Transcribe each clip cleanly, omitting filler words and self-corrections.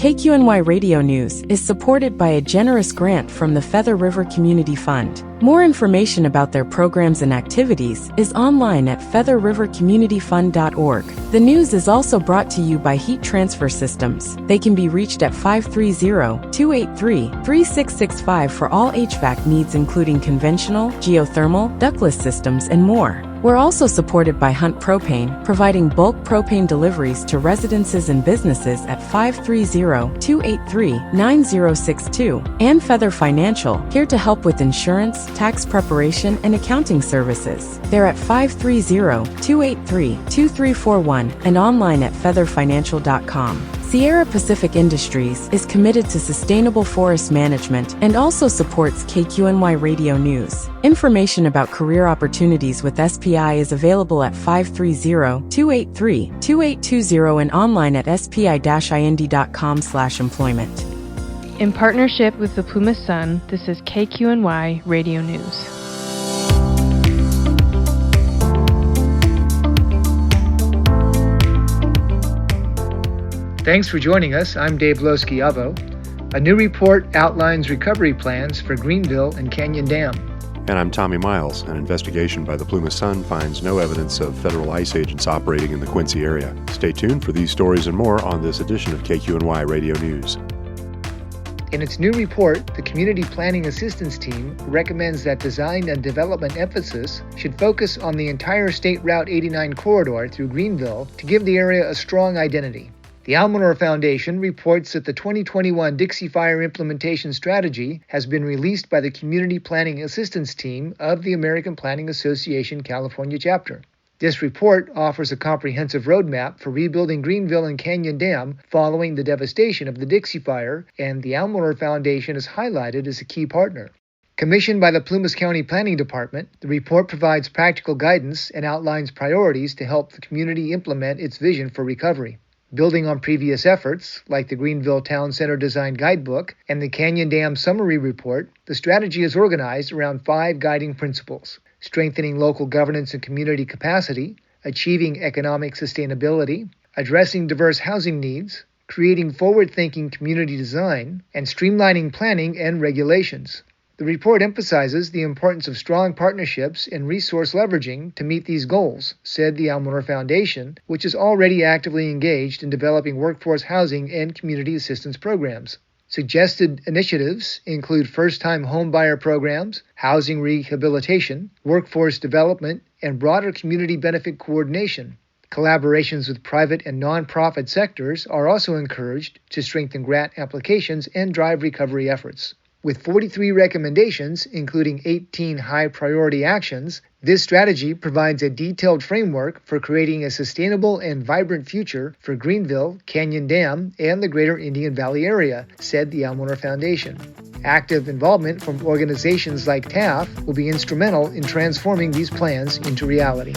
KQNY Radio News is supported by a generous grant from the Feather River Community Fund. More information about their programs and activities is online at featherrivercommunityfund.org. The news is also brought to you by Heat Transfer Systems. They can be reached at 530-283-3665 for all HVAC needs including conventional, geothermal, ductless systems, and more. We're also supported by Hunt Propane, providing bulk propane deliveries to residences and businesses at 530-283-9062, and Feather Financial, here to help with insurance, tax preparation, and accounting services. They're at 530-283-2341 and online at featherfinancial.com. Sierra Pacific Industries is committed to sustainable forest management and also supports KQNY Radio News. Information about career opportunities with SPI is available at 530-283-2820 and online at spi-ind.com/employment. In partnership with the Plumas Sun, this is KQNY Radio News. Thanks for joining us. I'm Dave Loschiavo. A new report outlines recovery plans for Greenville and Canyon Dam. And I'm Tommy Miles. An investigation by the Plumas Sun finds no evidence of federal ICE agents operating in the Quincy area. Stay tuned for these stories and more on this edition of KQNY Radio News. In its new report, the Community Planning Assistance Team recommends that design and development emphasis should focus on the entire State Route 89 corridor through Greenville to give the area a strong identity. The Almanor Foundation reports that the 2021 Dixie Fire Implementation Strategy has been released by the Community Planning Assistance Team of the American Planning Association California chapter. This report offers a comprehensive roadmap for rebuilding Greenville and Canyon Dam following the devastation of the Dixie Fire, and the Almanor Foundation is highlighted as a key partner. Commissioned by the Plumas County Planning Department, the report provides practical guidance and outlines priorities to help the community implement its vision for recovery. Building on previous efforts, like the Greenville Town Center Design Guidebook and the Canyon Dam Summary Report, the strategy is organized around 5 guiding principles: strengthening local governance and community capacity, achieving economic sustainability, addressing diverse housing needs, creating forward-thinking community design, and streamlining planning and regulations. The report emphasizes the importance of strong partnerships and resource leveraging to meet these goals, said the Almanor Foundation, which is already actively engaged in developing workforce housing and community assistance programs. Suggested initiatives include first-time homebuyer programs, housing rehabilitation, workforce development, and broader community benefit coordination. Collaborations with private and nonprofit sectors are also encouraged to strengthen grant applications and drive recovery efforts. With 43 recommendations, including 18 high-priority actions, this strategy provides a detailed framework for creating a sustainable and vibrant future for Greenville, Canyon Dam, and the greater Indian Valley area, said the Almanor Foundation. Active involvement from organizations like TAF will be instrumental in transforming these plans into reality.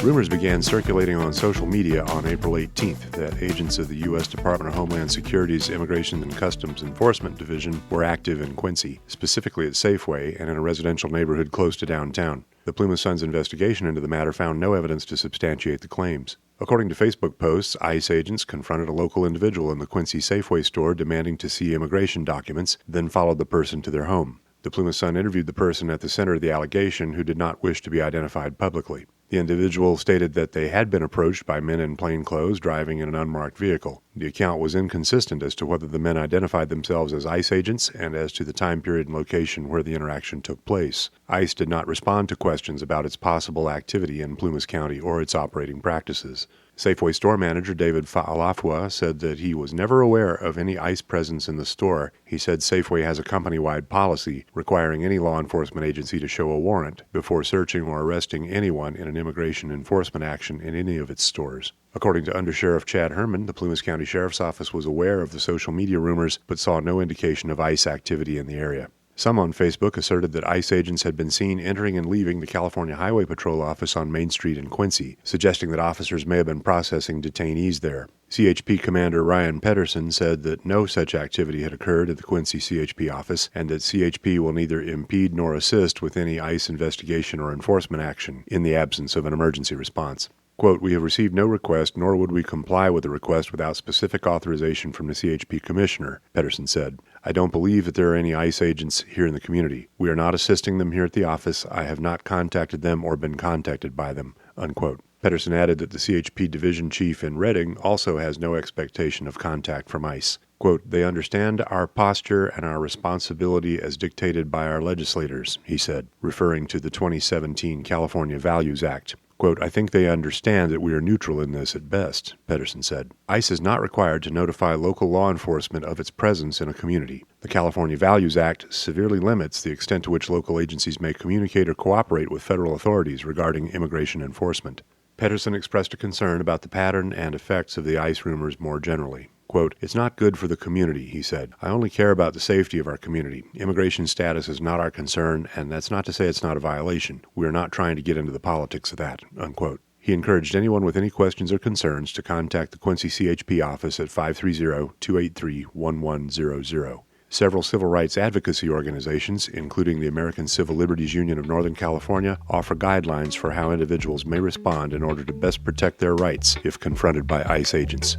Rumors began circulating on social media on April 18th that agents of the U.S. Department of Homeland Security's Immigration and Customs Enforcement Division were active in Quincy, specifically at Safeway and in a residential neighborhood close to downtown. The Plumas Sun's investigation into the matter found no evidence to substantiate the claims. According to Facebook posts, ICE agents confronted a local individual in the Quincy Safeway store demanding to see immigration documents, then followed the person to their home. The Plumas Sun interviewed the person at the center of the allegation who did not wish to be identified publicly. The individual stated that they had been approached by men in plain clothes driving in an unmarked vehicle. The account was inconsistent as to whether the men identified themselves as ICE agents and as to the time period and location where the interaction took place. ICE did not respond to questions about its possible activity in Plumas County or its operating practices. Safeway store manager David Fa'alafua said that he was never aware of any ICE presence in the store. He said Safeway has a company-wide policy requiring any law enforcement agency to show a warrant before searching or arresting anyone in an immigration enforcement action in any of its stores. According to Undersheriff Chad Herman, the Plumas County Sheriff's Office was aware of the social media rumors but saw no indication of ICE activity in the area. Some on Facebook asserted that ICE agents had been seen entering and leaving the California Highway Patrol office on Main Street in Quincy, suggesting that officers may have been processing detainees there. CHP Commander Ryan Pedersen said that no such activity had occurred at the Quincy CHP office and that CHP will neither impede nor assist with any ICE investigation or enforcement action in the absence of an emergency response. Quote, "We have received no request, nor would we comply with the request without specific authorization from the CHP Commissioner," Pedersen said. "I don't believe that there are any ICE agents here in the community. We are not assisting them here at the office. I have not contacted them or been contacted by them," unquote. Pedersen added that the CHP division chief in Redding also has no expectation of contact from ICE. Quote, "They understand our posture and our responsibility as dictated by our legislators," he said, referring to the 2017 California Values Act. Quote, "I think they understand that we are neutral in this at best," Pedersen said. ICE is not required to notify local law enforcement of its presence in a community. The California Values Act severely limits the extent to which local agencies may communicate or cooperate with federal authorities regarding immigration enforcement. Pedersen expressed a concern about the pattern and effects of the ICE rumors more generally. Quote, "It's not good for the community," he said. "I only care about the safety of our community. Immigration status is not our concern, and that's not to say it's not a violation. We are not trying to get into the politics of that," unquote. He encouraged anyone with any questions or concerns to contact the Quincy CHP office at 530-283-1100. Several civil rights advocacy organizations, including the American Civil Liberties Union of Northern California, offer guidelines for how individuals may respond in order to best protect their rights if confronted by ICE agents.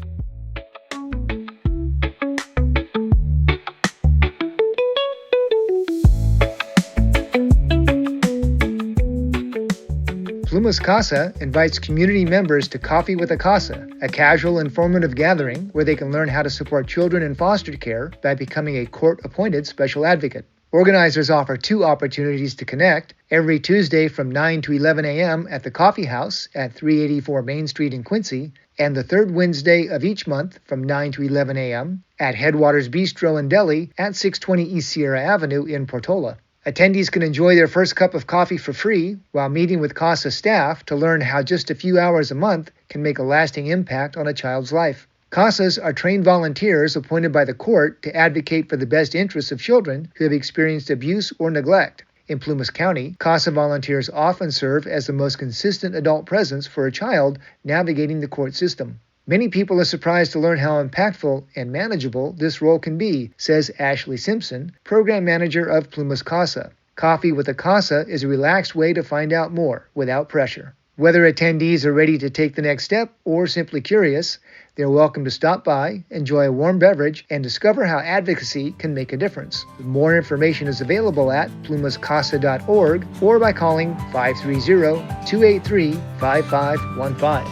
Plumas Casa invites community members to Coffee with a Casa, a casual, informative gathering where they can learn how to support children in foster care by becoming a court-appointed special advocate. Organizers offer 2 opportunities to connect, every Tuesday from 9 to 11 a.m. at the Coffee House at 384 Main Street in Quincy, and the 3rd Wednesday of each month from 9 to 11 a.m. at Headwaters Bistro and Deli at 620 East Sierra Avenue in Portola. Attendees can enjoy their first cup of coffee for free while meeting with CASA staff to learn how just a few hours a month can make a lasting impact on a child's life. CASAs are trained volunteers appointed by the court to advocate for the best interests of children who have experienced abuse or neglect. In Plumas County, CASA volunteers often serve as the most consistent adult presence for a child navigating the court system. Many people are surprised to learn how impactful and manageable this role can be, says Ashley Simpson, program manager of Plumas Casa. Coffee with a Casa is a relaxed way to find out more without pressure. Whether attendees are ready to take the next step or simply curious, they're welcome to stop by, enjoy a warm beverage, and discover how advocacy can make a difference. More information is available at plumascasa.org or by calling 530-283-5515.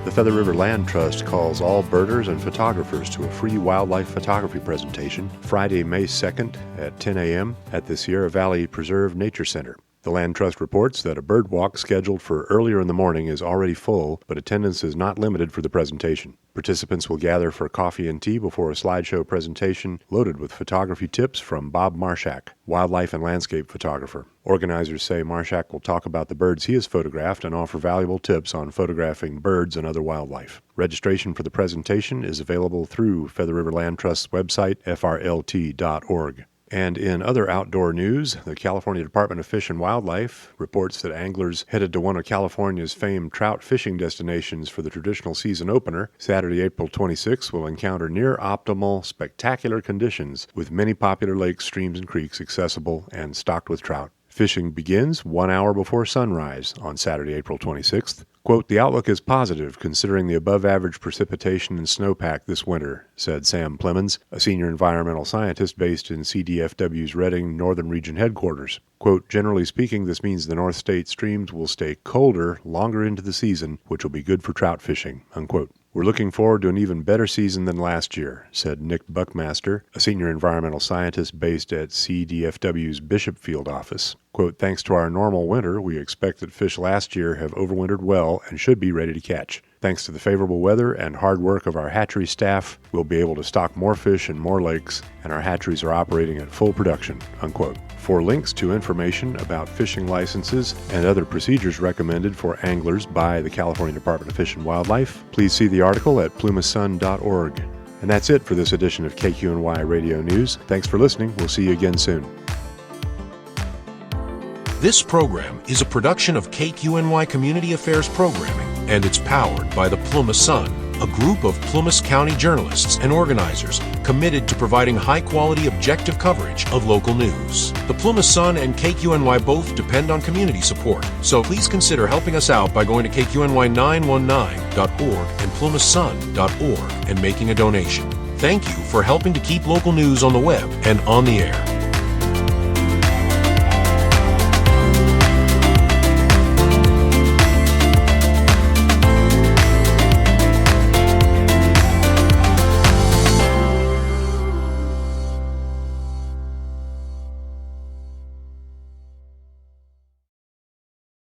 The Feather River Land Trust calls all birders and photographers to a free wildlife photography presentation Friday, May 2nd at 10 a.m. at the Sierra Valley Preserve Nature Center. The Land Trust reports that a bird walk scheduled for earlier in the morning is already full, but attendance is not limited for the presentation. Participants will gather for coffee and tea before a slideshow presentation loaded with photography tips from Bob Marshak, wildlife and landscape photographer. Organizers say Marshak will talk about the birds he has photographed and offer valuable tips on photographing birds and other wildlife. Registration for the presentation is available through Feather River Land Trust's website, frlt.org. And in other outdoor news, the California Department of Fish and Wildlife reports that anglers headed to one of California's famed trout fishing destinations for the traditional season opener, Saturday, April 26, will encounter near-optimal, spectacular conditions with many popular lakes, streams, and creeks accessible and stocked with trout. Fishing begins 1 hour before sunrise on Saturday, April 26th. Quote, "The outlook is positive considering the above-average precipitation and snowpack this winter," said Sam Plemons, a senior environmental scientist based in CDFW's Redding Northern Region headquarters. Quote, "Generally speaking, this means the North State streams will stay colder longer into the season, which will be good for trout fishing," unquote. "We're looking forward to an even better season than last year," said Nick Buckmaster, a senior environmental scientist based at CDFW's Bishop Field office. Quote, "Thanks to our normal winter, we expect that fish last year have overwintered well and should be ready to catch. Thanks to the favorable weather and hard work of our hatchery staff, we'll be able to stock more fish in more lakes, and our hatcheries are operating at full production, unquote. For links to information about fishing licenses and other procedures recommended for anglers by the California Department of Fish and Wildlife, please see the article at plumasun.org. And that's it for this edition of KQNY Radio News. Thanks for listening. We'll see you again soon. This program is a production of KQNY Community Affairs Programming, and it's powered by the Plumas Sun, a group of Plumas County journalists and organizers committed to providing high-quality, objective coverage of local news. The Plumas Sun and KQNY both depend on community support, so please consider helping us out by going to KQNY919.org and plumasun.org and making a donation. Thank you for helping to keep local news on the web and on the air.